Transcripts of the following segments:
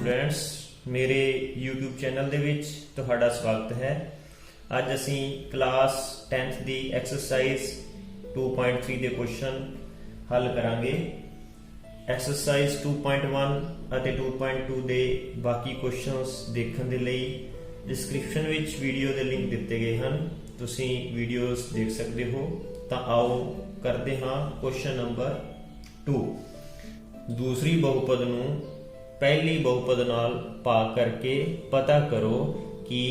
Students, मेरे YouTube channel दे विच तुहाडा स्वागत है। अज असी क्लास 10th दी एक्सरसाइज 2.3 दे क्वेश्चन हल करांगे। एक्सरसाइज 2.1 ਅਤੇ 2.2 ਦੇ ਬਾਕੀ क्वेश्चंस देखने ਦੇ ਲਈ डिस्क्रिप्शन विच वीडियो ਦੇ लिंक ਦਿੱਤੇ गए हैं, ਤੁਸੀਂ वीडियोस देख सकते हो। ਤਾਂ आओ करते हाँ क्वेश्चन नंबर 2। दूसरी बहुपद ਨੂੰ पहली बहुपद नाल भाग करके पता करो कि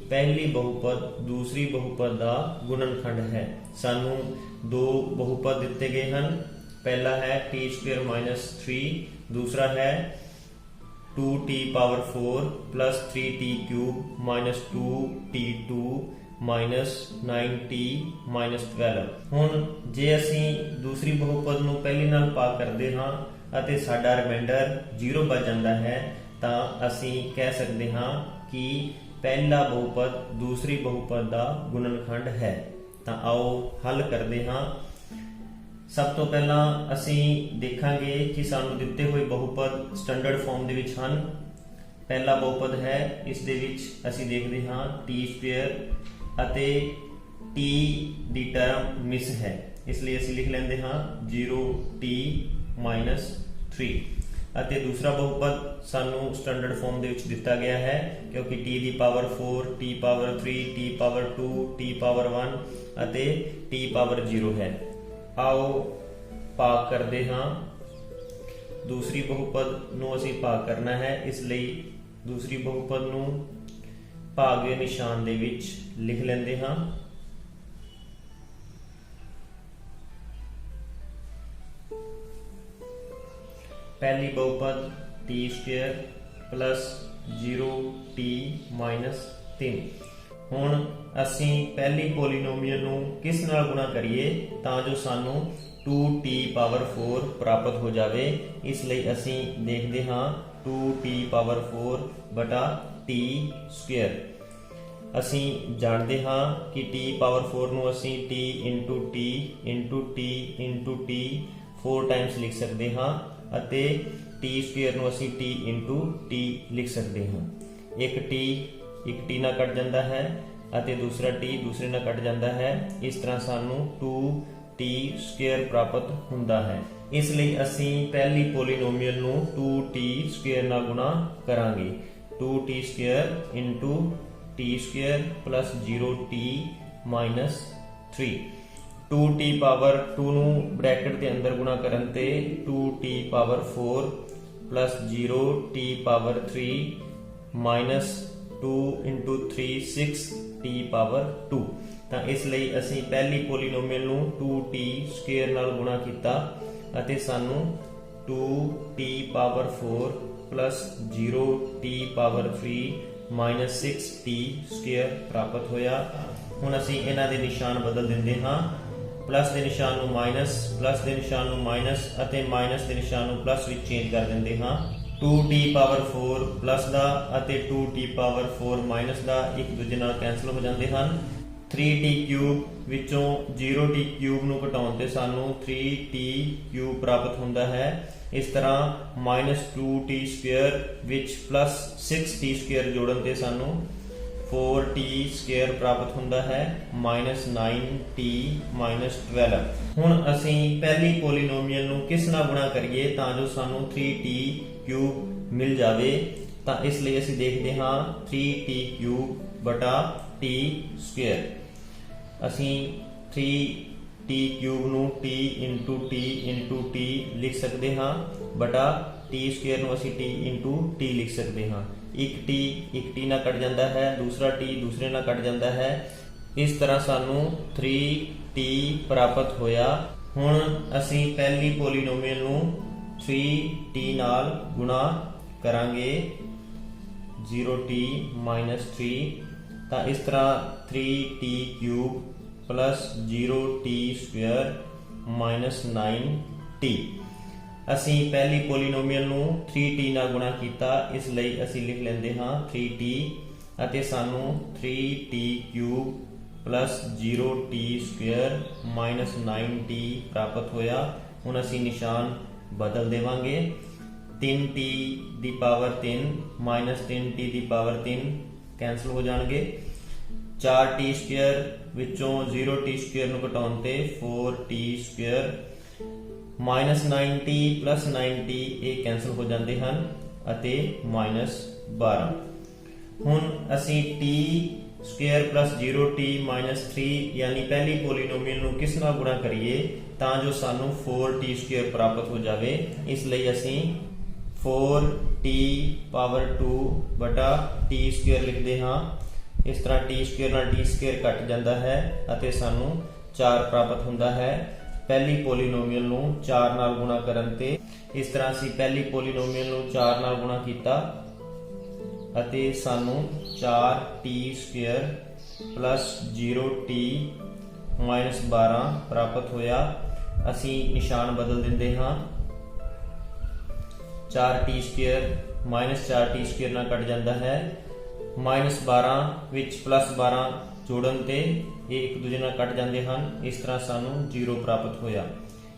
पहली बहुपद दूसरी बहुपद का गुणनखंड है। सानू दो बहुपद दिते गए हैं। पहला है t² - 3, दूसरा है 2t⁴ plus 3t³ - 2t2 - 9t - 12। हुण जे असी दूसरी बहुपद नूं पहली नाल भाग करते हाँ ਅਤੇ ਸਾਡਾ ਰਿਮਾਈਂਡਰ 0 ਬਚ ਜਾਂਦਾ ਹੈ, ਤਾਂ ਅਸੀਂ ਕਹਿ ਸਕਦੇ ਹਾਂ ਕਿ ਪਹਿਲਾ ਬਹੁਪਦ ਦੂਸਰੀ ਬਹੁਪਦ ਦਾ ਗੁਣਨਖੰਡ ਹੈ। ਤਾਂ ਆਓ ਹੱਲ ਕਰਦੇ ਹਾਂ। ਸਭ ਤੋਂ ਪਹਿਲਾਂ ਅਸੀਂ ਦੇਖਾਂਗੇ ਕਿ ਸਾਨੂੰ ਦਿੱਤੇ ਹੋਏ ਬਹੁਪਦ ਸਟੈਂਡਰਡ ਫਾਰਮ ਦੇ ਵਿੱਚ ਹਨ। ਪਹਿਲਾ ਬਹੁਪਦ ਹੈ, ਇਸ ਦੇ ਵਿੱਚ ਅਸੀਂ ਦੇਖਦੇ ਹਾਂ t² ਅਤੇ t ਦੀ ਟਰਮ ਮਿਸ ਹੈ, ਇਸ ਲਈ ਅਸੀਂ ਲਿਖ ਲੈਂਦੇ ਹਾਂ 0t - 3। ਅਤੇ ਦੂਸਰਾ ਬਹੁਪਦ ਸਾਨੂੰ ਸਟੈਂਡਰਡ ਫਾਰਮ ਦੇ ਵਿੱਚ ਦਿੱਤਾ ਗਿਆ ਹੈ, ਕਿਉਂਕਿ t⁴, t⁴, t⁴2, t⁴1 ਅਤੇ t⁴0 ਹੈ। ਆਓ ਭਾਗ ਕਰਦੇ ਹਾਂ। ਦੂਸਰੀ ਬਹੁਪਦ ਨੂੰ ਅਸੀਂ ਭਾਗ ਕਰਨਾ ਹੈ, ਇਸ ਲਈ ਦੂਸਰੀ ਬਹੁਪਦ ਨੂੰ ਭਾਗ ਦੇ ਨਿਸ਼ਾਨ ਦੇ ਵਿੱਚ ਲਿਖ ਲੈਂਦੇ ਹਾਂ। पहली बहुपद t² प्लस 0t - 3। हुण असी पहली पोलीनोमीअल नूं किस नाल गुणा करिए तां जो सानू 2t⁴ प्राप्त हो जाए। इसलिए असी देखते हाँ 2t⁴ बटा t²। असी जानते हाँ कि t⁴ नूं असी t × t 4 टाइम्स लिख सकते हाँ ਅਤੇ t² ਨੂੰ ਅਸੀਂ t × t ਲਿਖ ਸਕਦੇ ਹਾਂ। ਇੱਕ t ਨਾਲ ਕੱਟ ਜਾਂਦਾ ਹੈ ਅਤੇ ਦੂਸਰਾ t ਦੂਸਰੇ ਨਾਲ ਕੱਟ ਜਾਂਦਾ ਹੈ। ਇਸ ਤਰ੍ਹਾਂ ਸਾਨੂੰ 2t² ਪ੍ਰਾਪਤ ਹੁੰਦਾ ਹੈ। ਇਸ ਲਈ ਅਸੀਂ ਪਹਿਲੀ ਪੋਲੀਨੋਮੀਅਲ ਨੂੰ 2t² ਨਾਲ ਗੁਣਾ ਕਰਾਂਗੇ। 2t² × t² plus 0t - 3। 2t⁴ ਨੂੰ ਬ੍ਰੈਕਟ ਦੇ ਅੰਦਰ ਗੁਣਾ ਕਰਨ ਤੇ 2t⁴ plus 0t⁴ minus 2 × 3 6t⁴2। ਤਾਂ ਇਸ ਲਈ ਅਸੀਂ ਪਹਿਲੀ ਪੋਲੀਨੋਮੀਅਲ ਨੂੰ 2t² ਨਾਲ ਗੁਣਾ ਕੀਤਾ ਅਤੇ ਸਾਨੂੰ 2t⁴ plus 0t⁴ minus 6t² ਪ੍ਰਾਪਤ ਹੋਇਆ। ਹੁਣ ਅਸੀਂ ਇਹਨਾਂ ਦੇ ਨਿਸ਼ਾਨ ਬਦਲ ਦਿੰਦੇ ਹਾਂ। प्लस के निशान ਨੂੰ माइनस, प्लस के निशान ਨੂੰ माइनस ਅਤੇ माइनस के निशान ਨੂੰ प्लस ਵਿੱਚ चेंज कर देंगे हाँ। 2t⁴ प्लस ਦਾ ਅਤੇ 2t⁴ माइनस ਦਾ ਇੱਕ ਦੂਜੇ ਨਾਲ ਕੈਂਸਲ ਹੋ ਜਾਂਦੇ ਹਨ। 3t³ ਵਿੱਚੋਂ 0t³ ਨੂੰ ਘਟਾਉਣ ਤੇ ਸਾਨੂੰ 3t³ ਪ੍ਰਾਪਤ ਹੁੰਦਾ ਹੈ। ਇਸ ਤਰ੍ਹਾਂ -2t² ਵਿੱਚ प्लस 6t² ਜੋੜਨ ਤੇ ਸਾਨੂੰ 4t² ਪ੍ਰਾਪਤ ਹੁੰਦਾ ਹੈ -9t - 12। ਹੁਣ ਅਸੀਂ ਪਹਿਲੀ ਪੋਲੀਨੋਮੀਅਲ ਨੂੰ ਕਿਸ ਨਾਲ ਗੁਣਾ ਕਰੀਏ ਤਾਂ ਜੋ ਸਾਨੂੰ 3t³ ਮਿਲ ਜਾਵੇ। ਤਾਂ ਇਸ ਲਈ ਅਸੀਂ ਦੇਖਦੇ ਹਾਂ 3t³ ਬਟਾ t²। ਅਸੀਂ 3t³ ਨੂੰ t × t ਲਿਖ ਸਕਦੇ ਹਾਂ ਬਟਾ t² ਨੂੰ ਅਸੀਂ t × t ਲਿਖ ਸਕਦੇ ਹਾਂ। ਇੱਕ t ਨਾਲ ਕੱਟ ਜਾਂਦਾ ਹੈ, ਦੂਸਰਾ t ਦੂਸਰੇ ਨਾਲ ਕੱਟ ਜਾਂਦਾ ਹੈ। ਇਸ ਤਰ੍ਹਾਂ ਸਾਨੂੰ 3t ਪ੍ਰਾਪਤ ਹੋਇਆ। ਹੁਣ ਅਸੀਂ ਪਹਿਲੀ ਪੋਲੀਨੋਮੀਅਲ ਨੂੰ 3t ਨਾਲ ਗੁਣਾ ਕਰਾਂਗੇ 0t - 3। ਤਾਂ ਇਸ ਤਰ੍ਹਾਂ 3t³ plus 0t² - 9t। ਅਸੀਂ ਪਹਿਲੀ ਪੋਲੀਨੋਮੀਅਲ ਨੂੰ 3t ਨਾਲ ਗੁਣਾ ਕੀਤਾ, ਇਸ ਲਈ ਅਸੀਂ ਲਿਖ ਲੈਂਦੇ ਹਾਂ 3t ਅਤੇ ਸਾਨੂੰ 3t³ plus 0t² - 9t ਪ੍ਰਾਪਤ ਹੋਇਆ। ਹੁਣ ਅਸੀਂ ਨਿਸ਼ਾਨ ਬਦਲ ਦੇਵਾਂਗੇ। 3t ਦੀ ਪਾਵਰ 3 ਮਾਈਨਸ 3t ਦੀ ਪਾਵਰ 3 ਕੈਂਸਲ ਹੋ ਜਾਣਗੇ। 4t ਸਕੁਅਰ ਵਿੱਚੋਂ 0t ਸਕੁਅਰ ਨੂੰ ਘਟਾਉਣ ਤੇ 4t square minus 9t plus 9t ਇਹ ਕੈਂਸਲ ਹੋ ਜਾਂਦੇ ਹਨ ਅਤੇ ਮਾਈਨਸ 12। ਹੁਣ ਅਸੀਂ t square plus 0t minus 3 ਯਾਨੀ ਪਹਿਲੀ ਪੋਲੀਨੋਮੀਅਲ ਨੂੰ ਕਿਸ ਨਾਲ ਗੁਣਾ ਕਰੀਏ ਤਾਂ ਜੋ ਸਾਨੂੰ 4t ਸਕੁਅਰ ਪ੍ਰਾਪਤ ਹੋ ਜਾਵੇ। ਇਸ ਲਈ ਅਸੀਂ 4t ਪਾਵਰ 2 ਬਟਾ t ਸਕੁਅਰ ਲਿਖਦੇ ਹਾਂ। ਇਸ ਤਰ੍ਹਾਂ t ਸਕੁਅਰ ਨਾਲ t ਸਕੁਅਰ ਕੱਟ ਜਾਂਦਾ ਹੈ ਅਤੇ ਸਾਨੂੰ 4 ਪ੍ਰਾਪਤ ਹੁੰਦਾ ਹੈ। ਪਹਿਲੀ ਪੋਲੀਨੋਮੀਅਲ ਨੂੰ 4 ਨਾਲ ਗੁਣਾ ਕਰਨ ਤੇ ਇਸ ਤਰ੍ਹਾਂ ਅਸੀਂ ਪਹਿਲੀ ਪੋਲੀਨੋਮੀਅਲ ਨੂੰ 4 ਨਾਲ ਗੁਣਾ ਕੀਤਾ ਅਤੇ ਸਾਨੂੰ 4t square plus 0t minus 12 ਪ੍ਰਾਪਤ ਹੋਇਆ। ਅਸੀਂ ਨਿਸ਼ਾਨ ਬਦਲ ਦਿੰਦੇ ਹਾਂ। 4t square minus 4t square ਨਾਲ ਕੱਟ ਜਾਂਦਾ ਹੈ। ਮਾਈਨਸ 12 ਵਿੱਚ ਪਲੱਸ 12 ਜੋੜਨ ਤੇ ਇਹ ਇੱਕ ਦੂਜੇ ਨਾਲ ਕੱਟ ਜਾਂਦੇ ਹਨ। ਇਸ ਤਰ੍ਹਾਂ ਸਾਨੂੰ 0 ਪ੍ਰਾਪਤ ਹੋਇਆ।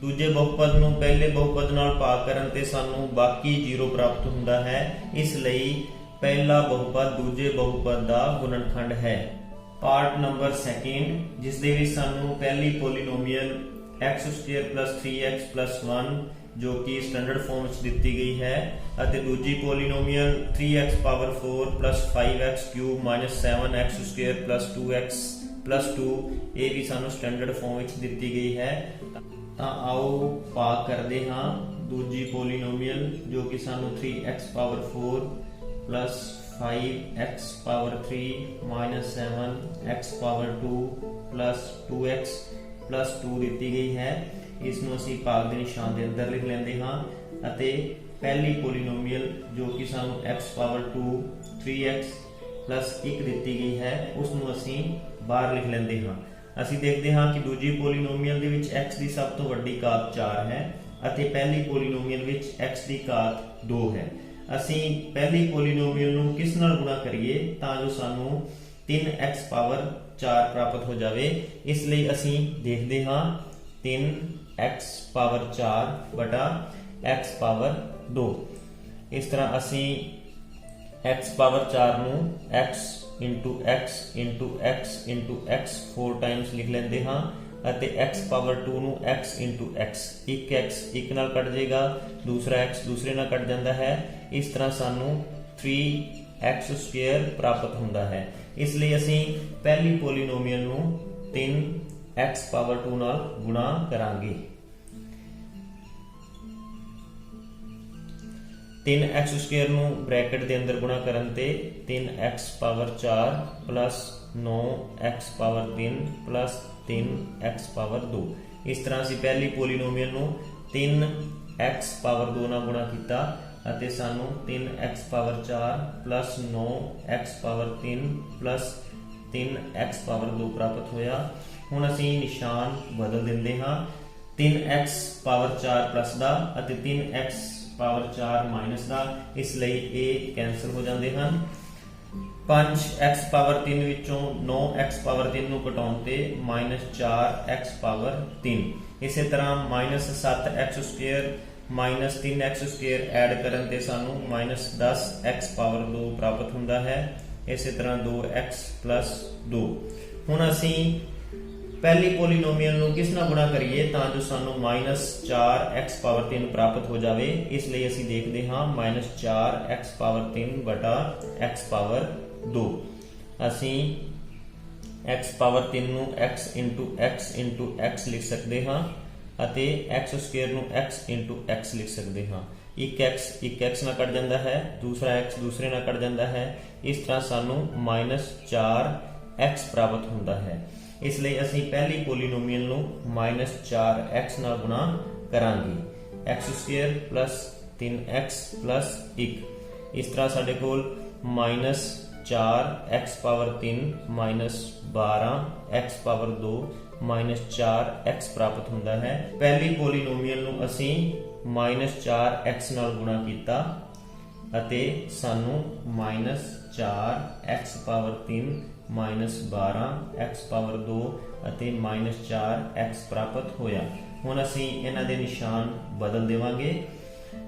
ਦੂਜੇ ਬਹੁਪਦ ਨੂੰ ਪਹਿਲੇ ਬਹੁਪਦ ਨਾਲ ਭਾਗ ਕਰਨ ਤੇ ਸਾਨੂੰ ਬਾਕੀ 0 ਪ੍ਰਾਪਤ ਹੁੰਦਾ ਹੈ। ਇਸ ਲਈ ਪਹਿਲਾ ਬਹੁਪਦ ਦੂਜੇ ਬਹੁਪਦ ਦਾ ਗੁਣਨਖੰਡ ਹੈ। ਪਾਰਟ ਨੰਬਰ 2 ਜਿਸ ਦੇ ਵਿੱਚ ਸਾਨੂੰ ਪਹਿਲੀ polynomial x square plus 3x plus 1 ਜੋ ਕਿ ਸਟੈਂਡਰਡ ਫਾਰਮ ਵਿੱਚ ਦਿੱਤੀ ਗਈ ਹੈ ਅਤੇ ਦੂਜੀ polynomial 3x power 4 plus 5x cube minus 7x square plus 2x plus 2 ਇਹ ਵੀ ਸਾਨੂੰ ਸਟੈਂਡਰਡ ਫਾਰਮ ਵਿੱਚ ਦਿੱਤੀ ਗਈ ਹੈ। ਤਾਂ ਆਓ ਭਾਗ ਕਰਦੇ ਹਾਂ ਦੂਜੀ ਪੋਲੀਨੋਮੀਅਲ ਜੋ ਕਿ ਸਾਨੂੰ 3x power 4 plus 5x power 3 minus 7x power 2 plus 2x plus 2 ਦਿੱਤੀ ਗਈ ਹੈ। ਇਸ ਨੂੰ ਅਸੀਂ ਭਾਗ ਦੇ ਨਿਸ਼ਾਨ ਦੇ ਅੰਦਰ ਲਿਖ ਲੈਂਦੇ ਹਾਂ ਅਤੇ ਪਹਿਲੀ ਪੋਲੀਨੋਮੀਅਲ ਜੋ ਕਿ ਸਾਨੂੰ x power 2 3x plus 1 ਦਿੱਤੀ ਗਈ ਹੈ ਉਸ ਨੂੰ ਅਸੀਂ ਬਾਹਰ ਲਿਖ ਲੈਂਦੇ ਹਾਂ। ਅਸੀਂ ਦੇਖਦੇ ਹਾਂ ਕਿ ਦੂਜੀ ਪੋਲੀਨੋਮੀਅਲ ਦੇ ਵਿੱਚ x ਦੀ ਸਭ ਤੋਂ ਵੱਡੀ ਘਾਤ 4 ਹੈ ਅਤੇ ਪਹਿਲੀ ਪੋਲੀਨੋਮੀਅਲ ਵਿੱਚ x ਦੀ ਘਾਤ 2 ਹੈ। ਅਸੀਂ ਪਹਿਲੀ ਪੋਲੀਨੋਮੀਅਲ ਨੂੰ ਕਿਸ ਨਾਲ ਗੁਣਾ ਕਰੀਏ ਤਾਂ ਜੋ ਸਾਨੂੰ 3x ਪਾਵਰ 4 ਪ੍ਰਾਪਤ ਹੋ ਜਾਵੇ। ਇਸ ਲਈ ਅਸੀਂ ਦੇਖਦੇ ਹਾਂ 3x ਪਾਵਰ 4 ਬਟਾ x ਪਾਵਰ 2। ਇਸ ਤਰ੍ਹਾਂ ਅਸੀਂ x ਪਾਵਰ 4 ਨੂੰ x into x into x into x 4 Times ਲਿਖ ਲੈਂਦੇ ਹਾਂ ਅਤੇ x ਪਾਵਰ 2 ਨੂੰ x into x ਇੱਕ x ਇੱਕ ਨਾਲ ਕੱਟ ਜਾਏਗਾ, ਦੂਸਰਾ x ਦੂਸਰੇ ਨਾਲ ਕੱਟ ਜਾਂਦਾ ਹੈ। ਇਸ ਤਰ੍ਹਾਂ ਸਾਨੂੰ 3x ਸਕੁਅਰ ਪ੍ਰਾਪਤ ਹੁੰਦਾ ਹੈ। ਇਸ ਲਈ ਅਸੀਂ ਪਹਿਲੀ ਪੋਲੀਨੋਮੀਅਲ ਨੂੰ 3x ਪਾਵਰ 2 ਨਾਲ ਗੁਣਾ ਕਰਾਂਗੇ। 3x ਸਕੁਅਰ ਨੂੰ ਬ੍ਰੈਕਟ ਦੇ ਅੰਦਰ ਗੁਣਾ ਕਰਨ ਤੇ 3x power 4 plus 9x power 3 plus 3x power 2। ਇਸ ਤਰ੍ਹਾਂ ਅਸੀਂ ਪਹਿਲੀ ਪੋਲੀਨੋਮੀਅਲ ਨੂੰ 3x ਪਾਵਰ 2 ਨਾਲ ਗੁਣਾ ਕੀਤਾ ਅਤੇ ਸਾਨੂੰ 3x power 4 plus 9x power 3 plus 3x power 2 ਪ੍ਰਾਪਤ ਹੋਇਆ। ਹੁਣ ਅਸੀਂ ਨਿਸ਼ਾਨ ਬਦਲ ਦਿੰਦੇ ਹਾਂ 3x ਪਾਵਰ 4 ਪਲੱਸ ਦਾ ਅਤੇ 3x ਪਾਵਰ 4 ਮਾਈਨਸ ਦਾ। ਇਸ ਲਈ ਇਹ ਕੈਂਸਲ ਹੋ ਜਾਂਦੇ ਹਨ। 5x ਪਾਵਰ 3 ਵਿੱਚੋਂ 9x ਪਾਵਰ 3 ਨੂੰ ਘਟਾਉਣ ਤੇ -4x ਪਾਵਰ 3। ਇਸੇ ਤਰ੍ਹਾਂ -7x square minus 3x square add ਕਰਨ ਤੇ ਸਾਨੂੰ -10x ਪਾਵਰ 2 ਪ੍ਰਾਪਤ ਹੁੰਦਾ ਹੈ। ਇਸੇ ਤਰ੍ਹਾਂ 2x ਪਲੱਸ 2। ਹੁਣ ਅਸੀਂ ਪਹਿਲੀ ਪੋਲੀਨੋਮੀਅਲ ਨੂੰ ਕਿਸ ਨਾਲ ਗੁਣਾ ਕਰੀਏ ਤਾਂ ਜੋ ਸਾਨੂੰ -4x ਪਾਵਰ 3 ਪ੍ਰਾਪਤ ਹੋ ਜਾਵੇ। ਇਸ ਲਈ ਅਸੀਂ ਦੇਖਦੇ ਹਾਂ -4x ਪਾਵਰ 3 ਬਟਾ x ਪਾਵਰ 2। ਅਸੀਂ x ਪਾਵਰ 3 ਨੂੰ x into x into x ਲਿਖ ਸਕਦੇ ਹਾਂ ਅਤੇ x ਸਕੁਅਰ ਨੂੰ x into x ਲਿਖ ਸਕਦੇ ਹਾਂ। ਇੱਕ x ਨਾਲ ਕੱਟ ਜਾਂਦਾ ਹੈ, ਦੂਸਰਾ x ਦੂਸਰੇ ਨਾਲ ਕੱਟ ਜਾਂਦਾ ਹੈ। ਇਸ ਤਰ੍ਹਾਂ ਸਾਨੂੰ -4x ਪ੍ਰਾਪਤ ਹੁੰਦਾ ਹੈ। ਇਸ ਲਈ ਅਸੀਂ ਪਹਿਲੀ ਪੋਲੀਨੋਮੀਅਲ ਨੂੰ -4x ਨਾਲ ਗੁਣਾ ਕਰਾਂਗੇ। x square plus 3x plus 1। ਇਸ ਤਰ੍ਹਾਂ ਸਾਡੇ ਕੋਲ -4x power 3 -12x power 2 -4x ਪ੍ਰਾਪਤ ਹੁੰਦਾ ਹੈ। ਪਹਿਲੀ ਪੋਲੀਨੋਮੀਅਲ ਨੂੰ ਅਸੀਂ -4x ਨਾਲ ਗੁਣਾ ਕੀਤਾ ਅਤੇ ਸਾਨੂੰ -4x ਪਾਵਰ 3 -12x ਪਾਵਰ 2 ਅਤੇ -4x ਪ੍ਰਾਪਤ ਹੋਇਆ। ਹੁਣ ਅਸੀਂ ਇਹਨਾਂ ਦੇ ਨਿਸ਼ਾਨ ਬਦਲ ਦੇਵਾਂਗੇ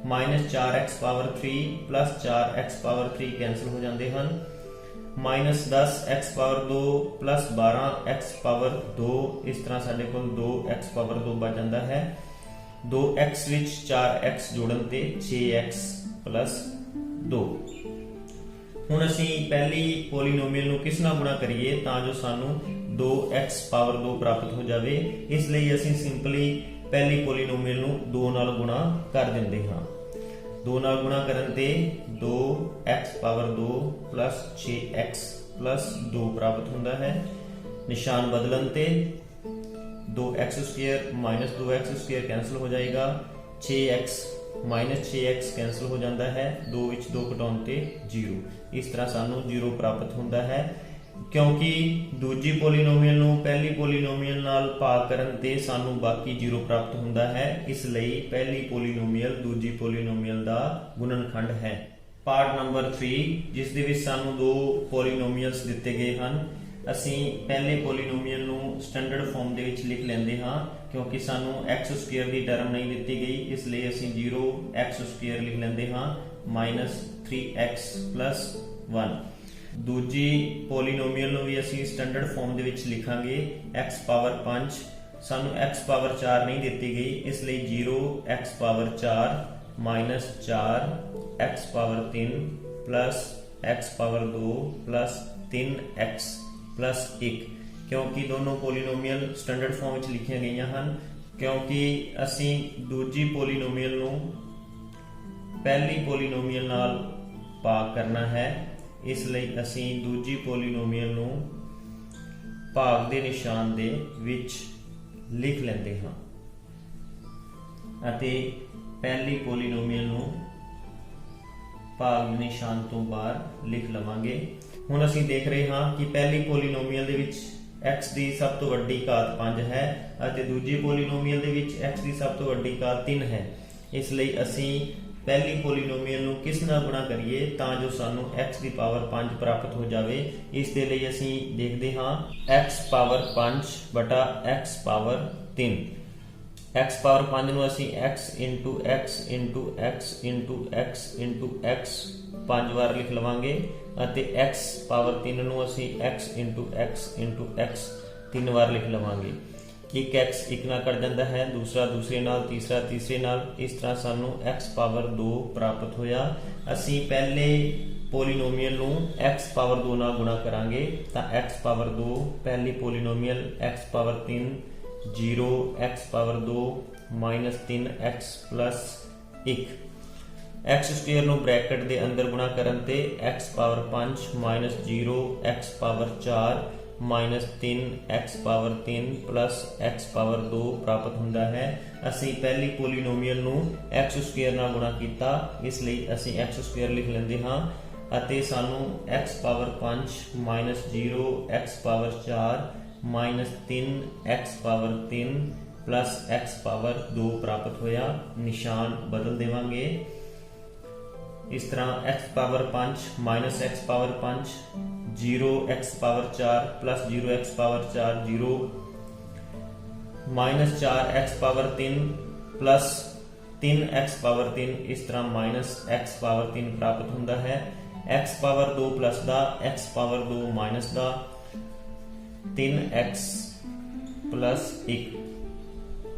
minus 4x power 3 plus 4x power 3 cancel हो जाते हैं, minus 10x power 2 plus 12x power 2, इस तरह साडे कोल 2x पावर 2 बच जाता है। 2x विच 4x जोड़न ते 6x प्लस 2। हुण असीं पहली पोलीनोमीअल नूं किस नाल गुणा करिए तां जो सानू 2x पावर 2 प्राप्त हो जाए। इसलिए असीं सिंपली पहली पोलीनोमीअल नूं 2 नाल गुणा कर दिंदे हां। 2 नाल गुणा करन ते 2x power 2 plus 6x plus 2 प्राप्त होंदा है। निशान बदलन ते 2x square minus 2x square cancel हो जाएगा, 6x माइनस 6x कैंसिल हो जाता है, 2 विच 2 घटाउण ते 0। इस तरह सानू 0 प्राप्त होता है। क्योंकि दूजी पोलीनोमीअल नूं पहली पोलीनोमीअल नाल भाग करन ते सानू बाकी 0 प्राप्त होता है, इसलिए पहली पोलीनोमीअल दूजी पोलीनोमीअल दा गुणनखंड है। पार्ट नंबर 3 जिस दे विच सानू 2 पोलीनोमीअल्स दिते गए हैं। ਅਸੀਂ पहले पोलीनोमीअल ਨੂੰ स्टैंडर्ड फॉर्म ਦੇ ਵਿੱਚ ਲਿਖ ਲੈਂਦੇ ਹਾਂ, क्योंकि ਸਾਨੂੰ x स्क्वायर ਦੀ टर्म नहीं ਦਿੱਤੀ गई, इसलिए ਅਸੀਂ 0x स्क्वायर लिख ਲੈਂਦੇ ਹਾਂ माइनस 3x प्लस 1। दूजी पोलीनोमीअल ਨੂੰ भी ਅਸੀਂ स्टैंडर्ड फॉर्म ਦੇ ਵਿੱਚ ਲਿਖਾਂਗੇ x पावर 5, ਸਾਨੂੰ x पावर 4 नहीं ਦਿੱਤੀ गई, इसलिए 0x power 4 minus 4x power 3 plus x power 2 plus 3x plus 1। क्योंकि दोनों पोलीनोमीअल स्टैंडर्ड फॉर्म में लिखिया गई हैं, क्योंकि असी दूजी पोलीनोमीअल नूं पहली पोलीनोमीअल नाल भाग करना है, इसलिए असी दूजी पोलीनोमीअल नूं भाग दे निशान दे विच लिख लेंदे हां अते पहली पोलीनोमीअल नूं भाग दे निशान तो बाहर लिख लवांगे। ਹੁਣ ਅਸੀਂ देख रहे हाँ कि पहली पोलीनोमीअल दे विच x ਦੀ ਸਭ ਤੋਂ ਵੱਡੀ ਘਾਤ 5 है ਅਤੇ ਦੂਜੀ पोलीनोमीअल दे विच x ਦੀ ਸਭ ਤੋਂ ਵੱਡੀ ਘਾਤ 3 है। इस ਲਈ ਅਸੀਂ पहली पोलीनोमीअल ਨੂੰ किस ਨਾਲ गुणा करिए ਤਾਂ जो ਸਾਨੂੰ x ਦੀ ਪਾਵਰ 5 प्राप्त हो जाए। इस दे ਲਈ ਅਸੀਂ देखते हाँ x पावर 5 बटा x पावर 3। x पावर 5 ਨੂੰ ਅਸੀਂ x into x into x into x into x 5 ਵਾਰ लिख लवांगे ਅਤੇ x पावर 3 ਨੂੰ ਅਸੀਂ x इंटू x 3 ਵਾਰ लिख लवांगे। एक x एक ਨਾਲ कट जाता है, दूसरा दूसरे नाल, तीसरा तीसरे नाल, इस तरह सानू x पावर 2 प्राप्त होया। ਅਸੀਂ पहले पोलीनोमीअल ਨੂੰ x पावर 2 ਨਾਲ गुणा करांगे ਤਾਂ x पावर 2 पहली polynomial x power 3 0 x power 2 minus 3x plus 1। x square ਨੂੰ ब्रैकेट ਦੇ ਅੰਦਰ गुणा ਕਰਨ ਤੇ x power 5 minus 0 x power 4 minus 3x power 3 plus x power 2 प्राप्त ਹੁੰਦਾ है। ਅਸੀਂ ਪਹਿਲੀ ਪੋਲੀਨੋਮੀਅਲ ਨੂੰ x स्क्वायर ਨਾਲ गुणा ਕੀਤਾ, ਇਸ ਲਈ ਅਸੀਂ x स्क्वायर ਲਿਖ ਲੈਂਦੇ ਹਾਂ ਅਤੇ ਸਾਨੂੰ x power 5 minus 0 x power 4 minus 3x power 3 plus x power 2 प्राप्त होया। निशान बदल देवांगे। इस तरह x power 5 minus x power 5 0 x power 4 plus 0 x power 4 0 minus 4 x power 3 plus 3 x power 3, इस तरह माइनस x पावर 3 प्राप्त होता है। x पावर 2 प्लस का x पावर 2 माइनस का 3x प्लस 1।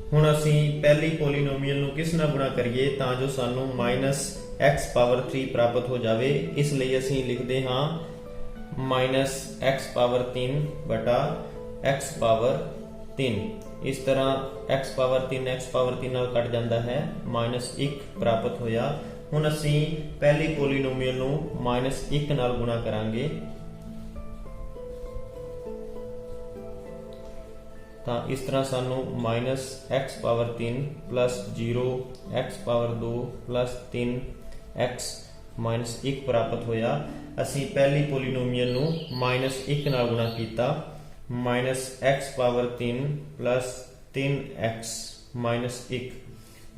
ਹੁਣ ਅਸੀਂ पहली पोलीनोमीअल ਨੂੰ किस ਨਾਲ गुणा करिए ਤਾਂ जो ਸਾਨੂੰ माइनस x पावर 3 प्राप्त हो जाए। इसलिए ਅਸੀਂ लिखते हाँ माइनस x पावर 3 बटा x पावर 3। इस तरह x पावर 3 नाल कट जाता है, माइनस 1 प्राप्त होया। ਹੁਣ ਅਸੀਂ पहली पोलीनोमीअल ਨੂੰ माइनस 1 नाल गुणा करांगे तो इस तरह सानू minus x power 3 plus 0 x power 2 plus 3x minus 1 प्राप्त होया। असी पहली पोलीनोमीअल नू माइनस 1 नाल गुणा किया, minus x power 3 plus 3x minus 1।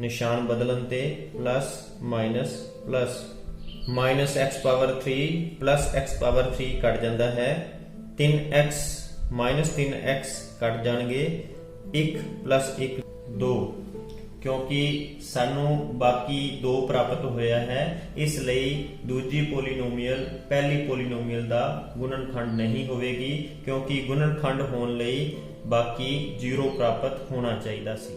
निशान बदलन ते plus minus x power 3 plus x power 3 cut जाता है, 3x माइनस 3x कट जाएंगे, 1 प्लस 1 2 ਕਿਉਂਕਿ ਸਾਨੂੰ ਬਾਕੀ 2 ਪ੍ਰਾਪਤ ਹੋਇਆ ਹੈ, ਇਸ ਲਈ ਦੂਜੀ ਪੋਲੀਨੋਮੀਅਲ ਪਹਿਲੀ ਪੋਲੀਨੋਮੀਅਲ ਦਾ ਗੁਣਨਖੰਡ ਨਹੀਂ ਹੋਵੇਗੀ, ਕਿਉਂਕਿ ਗੁਣਨਖੰਡ ਹੋਣ ਲਈ ਬਾਕੀ 0 ਪ੍ਰਾਪਤ ਹੋਣਾ ਚਾਹੀਦਾ ਸੀ।